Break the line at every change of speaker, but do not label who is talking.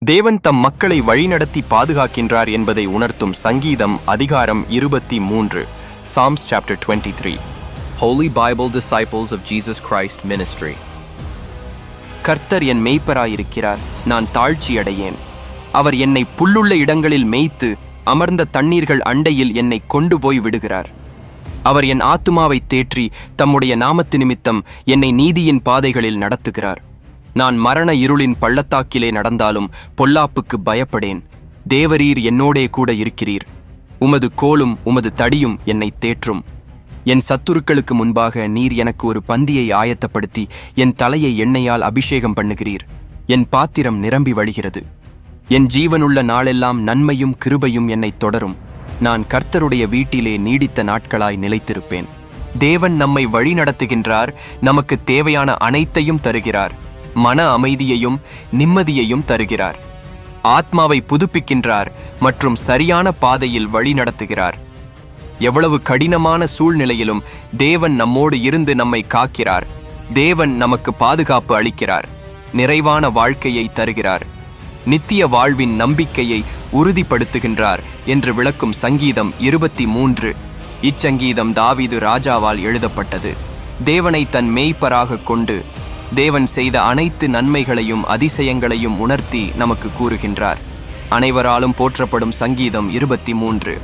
தேவன் தம் மக்களை வழிநடத்தி பாதுகாக்கின்றார் என்பதை உணர்த்தும் சங்கீதம் அதிகாரம் 23. Psalms chapter 23. Holy Bible Disciples of Jesus Christ Ministry. கர்த்தர் என் மேய்ப்பராயிருக்கிறார், நான் தாழ்ச்சியடையேன். அவர் என்னை புல்லுள்ள இடங்களில் மேய்த்து அமர்ந்த தண்ணீர்கள் அண்டையில் என்னை கொண்டு போய் விடுகிறார். அவர் என் ஆத்துமாவை தேற்றி தம்முடைய நாமத்து நிமித்தம் என்னை நீதியின் பாதைகளில் நடத்துகிறார். நான் மரண இருளின் பள்ளத்தாக்கிலே நடந்தாலும் பொல்லாப்புக்கு பயப்படேன். தேவரீர் என்னோடே கூட இருக்கிறீர். உமது கோலும் உமது தடியும் என்னை தேற்றும். என் சத்துருக்களுக்கு முன்பாக நீர் எனக்கு ஒரு பந்தியை ஆயத்தப்படுத்தி என் தலையை எண்ணெயால் அபிஷேகம் பண்ணுகிறீர். என் பாத்திரம் நிரம்பி வழிகிறது. என் ஜீவனுள்ள நாளெல்லாம் நன்மையும் கிருபையும் என்னை தொடரும். நான் கர்த்தருடைய வீட்டிலே நீடித்த நாட்களாய் நிலைத்திருப்பேன். தேவன் நம்மை வழி நடத்துகின்றார், நமக்கு தேவையான அனைத்தையும் தருகிறார். மன அமைதியையும் நிம்மதியையும் தருகிறார். ஆத்மாவை புதுப்பிக்கின்றார் மற்றும் சரியான பாதையில் வழி நடத்துகிறார். எவ்வளவு கடினமான சூழ்நிலையிலும் தேவன் நம்மோடு இருந்து நம்மை காக்கிறார். தேவன் நமக்கு பாதுகாப்பு அளிக்கிறார். நிறைவான வாழ்க்கையை தருகிறார். நித்திய வாழ்வின் நம்பிக்கையை உறுதிப்படுத்துகின்றார் என்று விளக்கும் சங்கீதம் 23. இச்சங்கீதம் தாவீது ராஜாவால் எழுதப்பட்டது. தேவனை தன் மேய்ப்பராக கொண்டு தேவன் செய்த அனைத்து நன்மைகளையும் அதிசயங்களையும் உணர்த்தி நமக்கு கூறுகின்றார். அனைவராலும் போற்றப்படும் சங்கீதம் 23.